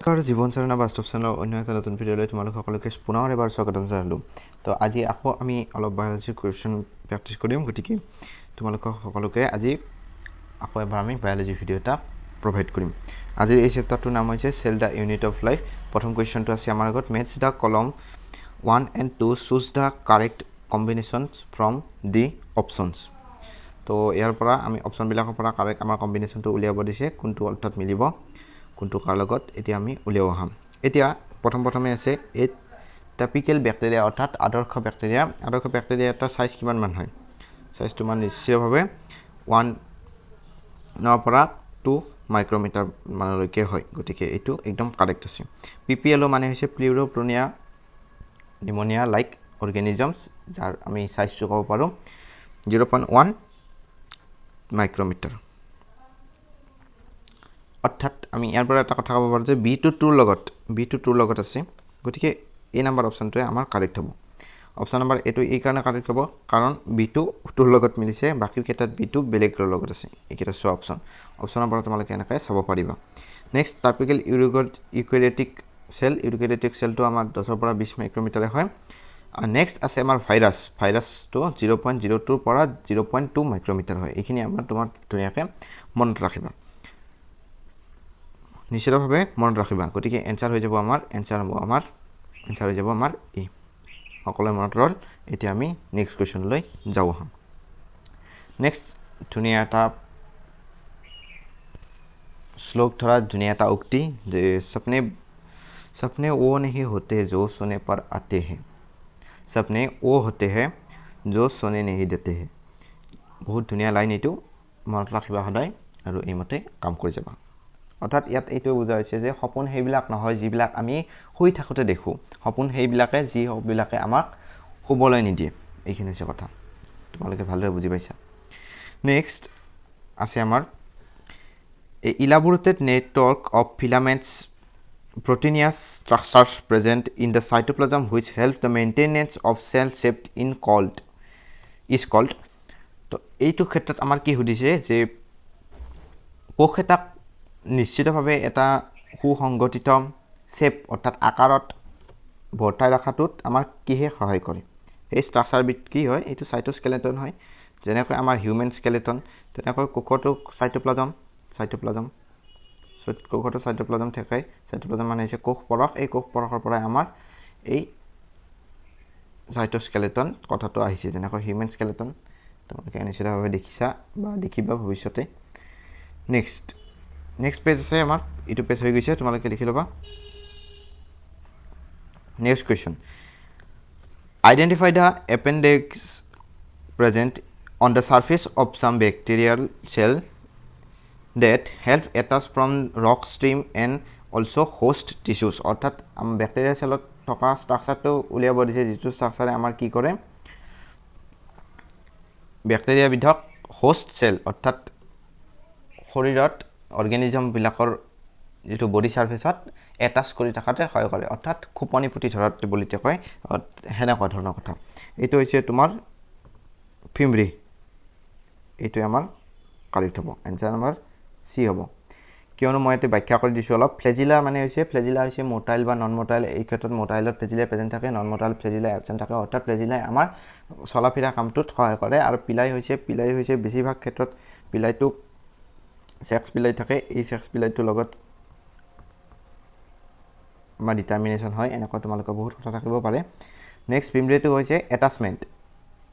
জীৱনচাৰণা বাস্তৱ চেনেলৰ অন্য এটা নতুন ভিডিঅ'লৈ তোমালোক সকলোকে পুনৰ এবাৰ স্বাগতম জনালোঁ। তো আজি আকৌ আমি অলপ বায়োলজি কুৱেশ্যন প্ৰেক্টিছ কৰিম, গতিকে তোমালোকক সকলোকে আজি আকৌ এবাৰ আমি বায়োলজি ভিডিঅ' এটা প্ৰভাইড কৰিম। আজিৰ এই চেপ্টাৰটোৰ নাম হৈছে cell the unit of life. প্ৰথম কুৱেশ্যনটো আছে আমাৰ আগত, মেটছ দ্য কলম 1 and 2 choose the correct combinations from the options. তো ইয়াৰ পৰা আমি অপশ্যনবিলাকৰ পৰা কাৰেক্ট আমাৰ কম্বিনেশ্যনটো উলিয়াব দিছে, কোনটো অৰ্থত মিলিব কোনটো কাৰ লগত, এতিয়া আমি উলিয়াব আহাম। এতিয়া প্ৰথমে আছে এই টাইপিকেল বেক্টেৰিয়া অৰ্থাৎ আদৰ্শ বেক্টেৰিয়া। আদৰ্শ বেক্টেৰিয়া এটা চাইজ কিমানমান হয়? চাইজটো মান নিশ্চয়ভাৱে 1 পৰা 2 মাইক্ৰমিটাৰ মানলৈকে হয়, গতিকে এইটো একদম কাৰেক্ট আছে। PPLO মানে হৈছে প্লিউৰোপ্ৰনিয়া নিমনিয়া লাইক অৰ্গেনিজমছ, যাৰ আমি চাইজটো ক'ব পাৰোঁ 0.1 মাইক্ৰমিটাৰ। অৰ্থাৎ আমি ইয়াৰ পৰা এটা কথা ক'ব পাৰোঁ যে বি টু টুৰ লগত আছে, গতিকে এই নাম্বাৰ অপশ্যনটোৱে আমাৰ কাৰেক্ট হ'ব। অপশ্যন নম্বৰ এইটো এই কাৰণে কাৰেক্ট হ'ব কাৰণ বি টু টুৰ লগত মিলিছে, বাকীকেইটাত বি টু বেলেগৰ লগত আছে। এইকেইটা চোৱা অপশ্যনৰ পৰা তোমালোকে এনেকৈ চাব পাৰিবা। Next typical eukaryotic cell. Eukaryotic চেলটো আমাৰ 10 পৰা 20 মাইক্ৰমিটাৰে হয়। আৰু নেক্সট আছে আমাৰ ভাইৰাছটো 0.02 পৰা 0.2 মাইক্ৰমিটাৰ হয়। এইখিনি আমাৰ তোমাৰ ধুনীয়াকৈ মনত ৰাখিবা, নিশ্চিতভাৱে মনত ৰাখিবা। গতিকে এনচাৰ হৈ যাব আমাৰ ই। সকলোৱে মনত ৰ'ল। এতিয়া আমি নেক্সট কুৱেশ্যনলৈ যাওঁ আহোঁ। নেক্সট ধুনীয়া এটা শ্লোক ধৰা, ধুনীয়া এটা উক্তি যে सपने वो नहीं होते जो सोने पर आते हैं, सपने वो होते हैं जो सोने नहीं देते हैं। বহুত ধুনীয়া লাইন এইটো, মনত ৰাখিবা সদায় আৰু এইমতে কাম কৰি যাবা। অৰ্থাৎ ইয়াত এইটোৱে বুজা হৈছে যে সপোন সেইবিলাক নহয় যিবিলাক আমি শুই থাকোঁতে দেখোঁ, সপোন যিবিলাকে আমাক শুবলৈ নিদিয়ে। এইখিনি হৈছে কথা, তোমালোকে ভালদৰে বুজি পাইছা। নেক্সট আছে আমাৰ A elaborated network of filaments, proteinous structures present in the cytoplasm which help the maintenance of cell shape is called. তো এইটো ক্ষেত্ৰত আমাৰ কি সুধিছে যে কোষ এটাক নিশ্চিতভাৱে এটা সুসংগঠিত শ্বেপ অৰ্থাৎ আকাৰত ভৰ্তাই ৰখাটোত আমাক কিহে সহায় কৰে? এই ষ্ট্ৰাকচাৰবিধ কি হয়? এইটো চাইটোস্কেলেটন হয়। যেনেকৈ আমাৰ হিউমেন স্কেলেটন, তেনেকৈ কোষটো চাইটোপ্লাজম কোষটো চাইটোপ্লাজম থাকে। চাইটোপ্লাজম মানে হৈছে কোষ পৰশ। এই কোষ পৰশৰ পৰাই আমাৰ এই চাইটোস্কেলেটন কথাটো আহিছে। যেনেকৈ হিউমেন স্কেলেটন তোমালোকে নিশ্চিতভাৱে দেখিছা বা দেখিবা ভৱিষ্যতে। নেক্সট পেজ আছে আমাৰ, এইটো পেজ হৈ গৈছে, তোমালোকে লিখি ল'বা। Next question, identify the appendix present on the surface of some bacterial cell that help attach from rock stream and also host tissues. অৰ্থাৎ বেক্টেৰিয়া চেলত থকা ষ্ট্ৰাকচাৰটো উলিয়াব দিছে, যিটো ষ্ট্ৰাকচাৰে আমাৰ কি কৰে, বেক্টেৰিয়াবিধক হোষ্ট চেল অৰ্থাৎ শৰীৰত অৰ্গেনিজমবিলাকৰ যিটো বডি চাৰ্ফেচত এটাচ কৰি থকাতে সহায় কৰে, অৰ্থাৎ খোপনি পুতি ধৰাত বুলি কয়, সেনেকুৱা ধৰণৰ কথা। এইটো হৈছে তোমাৰ ফিমৰি। এইটোৱে আমাৰ কাৰেক্ট হ'ব, এনচাৰ নম্বৰ চি হ'ব। কিয়নো মই ইয়াতে ব্যাখ্যা কৰি দিছোঁ অলপ। ফ্লেজিলা হৈছে মোটাইল বা নন মোটাইল। এই ক্ষেত্ৰত মোটাইলত ফ্লেজিলাই প্ৰেজেণ্ট থাকে, নন মোটাইল ফ্লেজিলাই এবচেণ্ট থাকে। অৰ্থাৎ ফ্লেজিলাই আমাৰ চলা ফিৰা কামটোত সহায় কৰে। আৰু পিলাই হৈছে বেছিভাগ ক্ষেত্ৰত পিলাইটো ছেক্স পিলাই থাকে। এই ছেক্স পিলাইটোৰ লগত আমাৰ ডিটাৰমিনেশ্যন হয়। এনেকুৱা তোমালোকৰ বহুত কথা থাকিব পাৰে। নেক্সট ফিমৰিটো হৈছে এটাচমেণ্ট,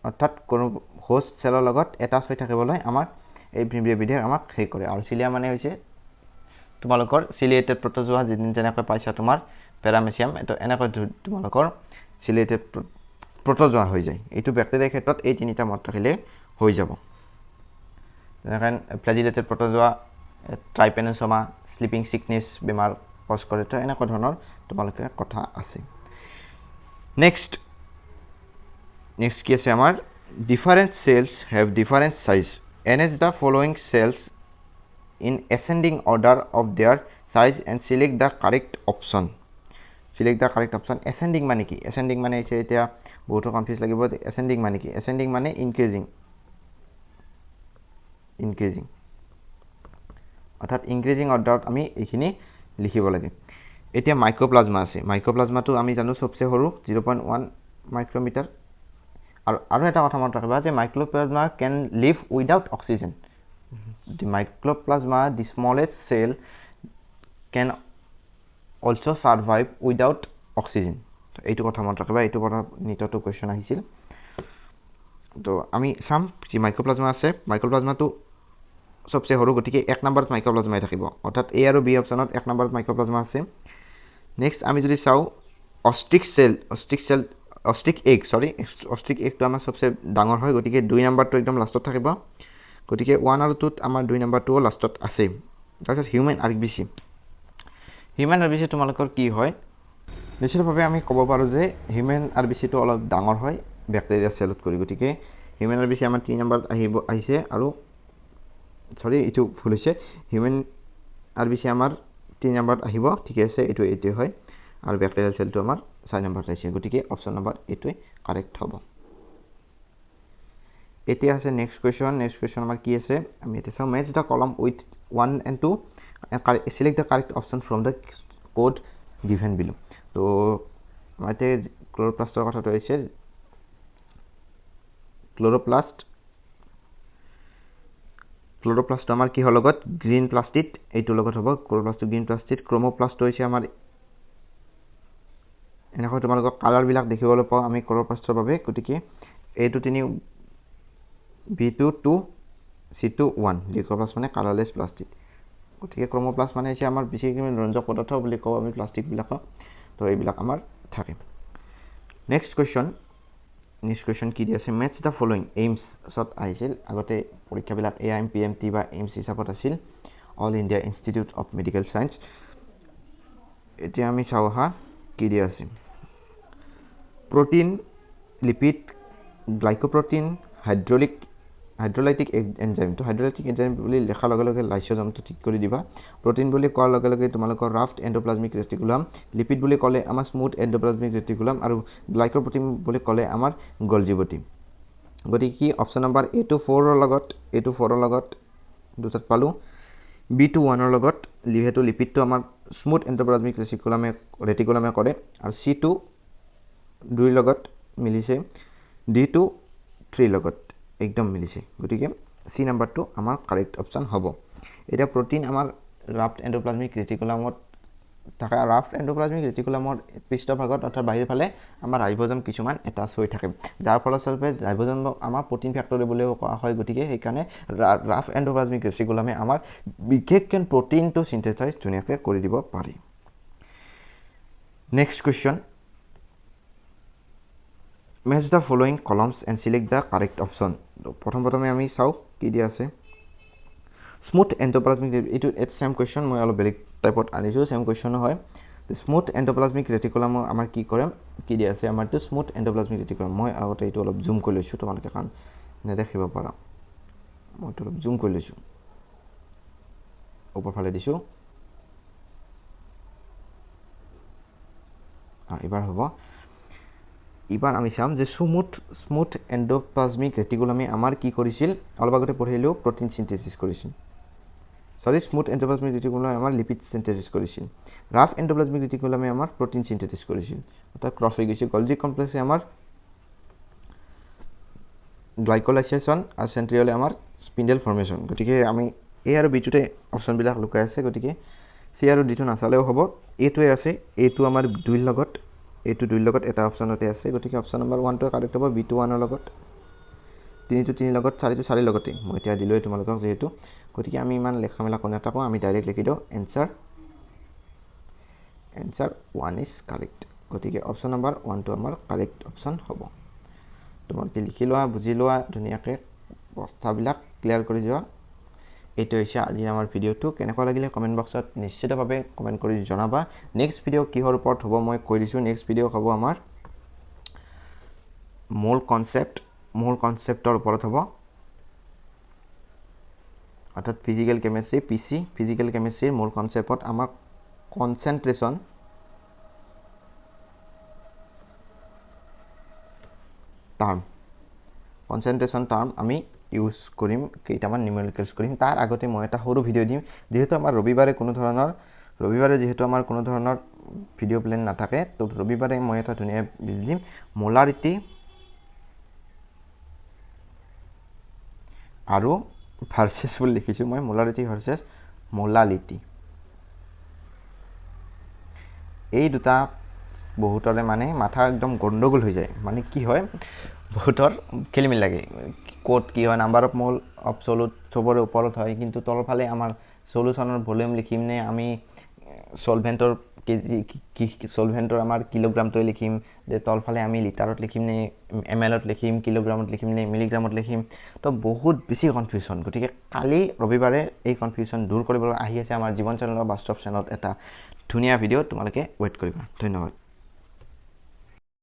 অৰ্থাৎ কোনো হোষ্ট চেলৰ লগত এটাচ হৈ থাকিবলৈ আমাক এই ফিমৰিবিধে আমাক হেৰি কৰে। আৰু চিলিয়া মানে হৈছে তোমালোকৰ চিলিয়েটেড প্ৰটজোৱা, যেনেকৈ পাইছা তোমাৰ পেৰামেচিয়াম, এইটো এনেকৈ তোমালোকৰ চিলিয়েটেড প্ৰটজোৱা হৈ যায়। এইটো বেক্টেৰিয়াৰ ক্ষেত্ৰত এই তিনিটা মত ৰাখিলে হৈ যাব। যেনেকৈ ফ্লেজিলেটেড প্ৰটজোৱা, ট্ৰাইপেনোচোমা, স্লিপিং চিকনেছ বেমাৰ কজ কৰে। তো এনেকুৱা ধৰণৰ তোমালোকে কথা আছে। নেক্সট কি আছে আমাৰ, different cells have different size. Arrange the following cells in ascending order of their size and select the correct option. Ascending মানে কি? Ascending মানে হৈছে, এতিয়া বহুতো কনফিউজ লাগিব। ascending মানে কি? ascending মানে increasing, অৰ্থাৎ ইনক্ৰিজিং অৰ্ডাৰত আমি এইখিনি লিখিব লাগে। এতিয়া মাইক্ৰোপ্লাজমা আছে মাইক্ৰোপ্লাজমাটো আমি জানো সবচে সৰু 0.1 মাইক্ৰোমিটাৰ আৰু এটা কথা মনত ৰাখিবা যে মাইক্ৰোপ্লাজমা can live without oxygen the mycoplasma the smallest cell can also survive without oxygen এইটো কথা মনত ৰাখিবা এইটো কথা নিটটো কোৱেশ্চন আহিছিল তো আমি সাম যে মাইক্ৰোপ্লাজমা আছে মাইক্ৰোপ্লাজমাটো সবচে সৰু গতিকে 1 নম্বৰত মাইক্ৰোপ্লাজমাই থাকিব অৰ্থাৎ এ আৰু বি অপচনত 1 নম্বৰত মাইক্ৰোপ্লাজমা আছে নেক্সট আমি যদি চাও অস্টিক এগটো আমাৰ সবচে ডাঙৰ হয় গতিকে 2 নম্বৰটো একদম লাষ্টত থাকিব গতিকে 1 আৰু 2 ত আমাৰ 2 নম্বৰটো লাষ্টত আছে তাৰপিছত হিউম্যান আৰবিসি তোমালোকৰ কি হয় নিশ্চিতভাৱে আমি ক'ব পাৰো যে হিউম্যান আৰবিসিটো অলপ ডাঙৰ হয় ব্যাকটেৰিয়া সেলত কৰি গতিকে হিউম্যান আৰবিসি আমাৰ 3 নম্বৰত আহিছে আৰু সৰি ইটো ভুল হৈছে হিউম্যান আৰবিসি আমাৰ 3 নম্বৰত আহিব ঠিক আছে এইটো হয় আৰু ব্যাকটেৰিয়াল সেলটো আমাৰ 4 নম্বৰত আহিছে গতিকে অপচন নম্বৰ এইটোই কাৰেক্ট হ'ব এতিয়া আছে নেক্সট কোৱেশ্চন আমাৰ কি আছে আমি এটা চাও match the column with 1 and 2 and select the correct option from the code given below তো আমাতে ক্লোৰোপ্লাস্টৰ কথাটো হৈছে ক্লোৰোপ্লাস্ট আমাৰ কি হল লগত গ্ৰীন প্লাস্টিড এইটো লগত হ'ব ক্লোৰোপ্লাস্ট গ্ৰীন প্লাস্টিড ক্ৰোমোপ্লাস্ট হৈছে আমাৰ এনেকৈ তোমালোকক কালাৰ বিলাক দেখিবলৈ পাওঁ আমি ক্লোৰোপ্লাস্টৰ বাবে গতিকে এইটো তিনি B2 2 C2 1 ক্লোৰোপ্লাস্ট মানে কালাৰলেস প্লাস্টিড গতিকে ক্ৰোমোপ্লাস্ট মানে হৈছে আমাৰ বিশেষকৈ ৰঞ্জক পদাৰ্থ বুলি কওঁ আমি প্লাস্টিক বিলাক তো এইবিলাক আমাৰ থাকে নেক্সট কোৱেশ্চন কি আছে মেচ দা ফলোইং এইমছ সত আহিছিল আগতে পৰীক্ষাবিলাক AIM PMT বা এইমছ হিচাপত আছিল all India institute of medical science এতিয়া আমি চাও হা কি দিয়া আছে protein lipid glycoprotein হাইড্ৰোলাইটিক এনজাইম তো হাইড্ৰোলাইটিক এনজাইম বুলি লেখাৰ লগে লগে লাইসোজমটো ঠিক কৰি দিবা প্ৰটিন বুলি কোৱাৰ লগে লগে তোমালোকৰ ৰাফ্ট এন্ডোপ্লাজমিক ৰেটিকুলাম লিপিড বুলি ক'লে আমাৰ স্মুথ এন্ডোপ্লাজমিক ৰেটিকুলাম আৰু গ্লাইকোপ্ৰোটিন বুলি ক'লে আমাৰ গলজি বডি গতিকে কি অপচন নম্বৰ A24 ৰ লগত দুটাত পালো B21 ৰ লগত লিহেটো লিপিডটো আমাৰ স্মুথ এন্ডোপ্লাজমিক ৰেটিকুলামে কৰে আৰু C2 2 লগত মিলিছে D2 3 লগত একদম মিলিছে গতিকে সি নাম্বাৰটো আমাৰ কাৰেক্ট অপচন হ'ব এটা প্ৰটিন আমাৰ ৰাফ্ট এন্ডোপ্লাজমিক ৰেটিকুলামত থাকা ৰাফ্ট এন্ডোপ্লাজমিক ৰেটিকুলামৰ পৃষ্ঠভাগত অৰ্থাৎ বাহিৰ ফালে আমাৰ ৰাইবোজম কিছুমান এটাচ হৈ থাকে যাৰ ফলস্বৰূপে ৰাইবোজম আমাৰ প্ৰটিন ফেক্টৰি বুলি কোৱা হয় গতিকে সেই কাৰণে ৰাফ্ট এন্ডোপ্লাজমিক ৰেটিকুলামে আমাৰ বিশেষকৈ প্ৰটিনটো সিনথেসাইজ ধুনীয়াকৈ কৰি দিব পাৰে next question match the following columns and select the correct option প্ৰথমে আমি চাও কি দিয়া আছে স্মুথ এন্ডোপ্লাজমিক ইটো এট সেম কোৱেশ্চন মই অলপ বেলেগ টাইপত আনিছো সেম কোৱেশ্চন হয় স্মুথ এন্ডোপ্লাজমিক ৰেটিকুলাম আমাৰ কি কৰে কি দিয়া আছে আমাৰটো স্মুথ এন্ডোপ্লাজমিক ৰেটিকুলাম মই আগতে এইটো অলপ জুম কৰি লৈছো তোমালোকে কান নেদেখিব পাৰা মই অলপ জুম কৰি লৈছো ওপৰ ফালে দিছো এবাৰ হ'ব ইবাৰ আমি চাম যে স্মুথ এন্ডোপ্লাজমিক ৰেটিকুলামে আমাৰ কি কৰিছিল অলপ আগতে পঢ়িলো প্ৰটিন সিনথেসিস কৰিছিল সৰি স্মুথ এন্ডোপ্লাজমিক ৰেটিকুলামে আমাৰ লিপিড সিনথেসিস কৰিছিল ৰাফ এন্ডোপ্লাজমিক ৰেটিকুলামে আমাৰ প্ৰটিন সিনথেসিস কৰিছিল অৰ্থাৎ ক্ৰস হৈ গৈছে গলজি কমপ্লেক্সে আমাৰ গ্লাইকোলাইসেশন আৰু সেন্ট্ৰিয়লে আমাৰ স্পিন্ডেল ফৰ্মেশন গতিকে আমি এ আৰু বি টুতে অপচন বিলাক লুকাই আছে গতিকে সি আৰু ডি টু নাচালেও হ'ব এটোৱে আছে এটো আমাৰ 2 লগত এইটো 2 লগত এটা অপচনতে আছে গতিকে অপচন নম্বৰ 1 টো কাৰেক্ট হ'ব B2 1 ৰ লগত 3 টো 3 লগত 4 টো 4 লগতে মই এতিয়া দিলৈ তোমালোকক যেহেতু গতিকে আমি ইমান লেখা মেলা কোনে থাকো আমি ডাইৰেক্ট লিখি দিও এনসাৰ 1 ইজ কাৰেক্ট গতিকে অপচন নম্বৰ 1 টো আমাৰ কাৰেক্ট অপচন হ'ব তোমালোকে লিখি লোৱা বুজি লোৱা ধুনীয়াকৈ কথাবিলাক ক্লিয়াৰ কৰি যোৱা এইটো হৈছে আজি আমাৰ ভিডিওটো কেনেকুৱা লাগিলে কমেন্ট বক্সত নিশ্চিতভাৱে কমেন্ট কৰি জনাবা নেক্সট ভিডিও কিহৰ ওপৰত হ'ব মই কৈ দিছো নেক্সট ভিডিও হ'ব আমাৰ মূল কনসেপ্টৰ ওপৰত হ'ব অৰ্থাৎ ফিজিক্যাল কেমিস্ট্ৰি পিসি ফিজিক্যাল কেমিস্ট্ৰিৰ মূল কনসেপ্টত আমাক কনসেন্ট্ৰেশন টাৰ্ম আমি ইউজ কৰিম কেইটামান নিউমেৰিকেলছ কৰিম তাৰ আগতে মই এটা সৰু ভিডিও দিম যেহেতু আমাৰ ৰবিবাৰে কোনো ধৰণৰ ৰবিবাৰে যেহেতু আমাৰ কোনো ধৰণৰ ভিডিঅ' প্লেন নাথাকে, তো ৰবিবাৰে মই এটা ধুনীয়া বুজি দিম, মোলাৰিটি আৰু ভাৰ্চেছ বুলি লিখিছোঁ মই, মোলাৰিটি ভাৰ্চেছ মোলালিটি। এই দুটা বহুতৰে মানে মাথা একদম গণ্ডগোল হৈ যায়, মানে কি হয় বহুতৰ খেলি মেলি লাগে, ক'ত কি হয়, নাম্বাৰ অফ মোল অবছলুট চবৰে ওপৰত হয়, কিন্তু তলফালে আমাৰ সলিউশ্যনৰ ভলিউম লিখিম নে আমি সলভেণ্টৰ সলভেণ্টৰ আমাৰ কিলোগ্ৰামটোৱে লিখিম, যে তলফালে আমি লিটাৰত লিখিম নে ml লিখিম, কিলোগ্ৰামত লিখিম নে মিলিগ্ৰামত লিখিম, তো বহুত বেছি কনফিউশ্যন। গতিকে কালি ৰবিবাৰে এই কনফিউশ্যন দূৰ কৰিবলৈ আহি আছে আমাৰ জীৱন চেনেলৰ বাস্তৱ চেনেলত এটা ধুনীয়া ভিডিঅ', তোমালোকে ৱেইট কৰিবা। ধন্যবাদ।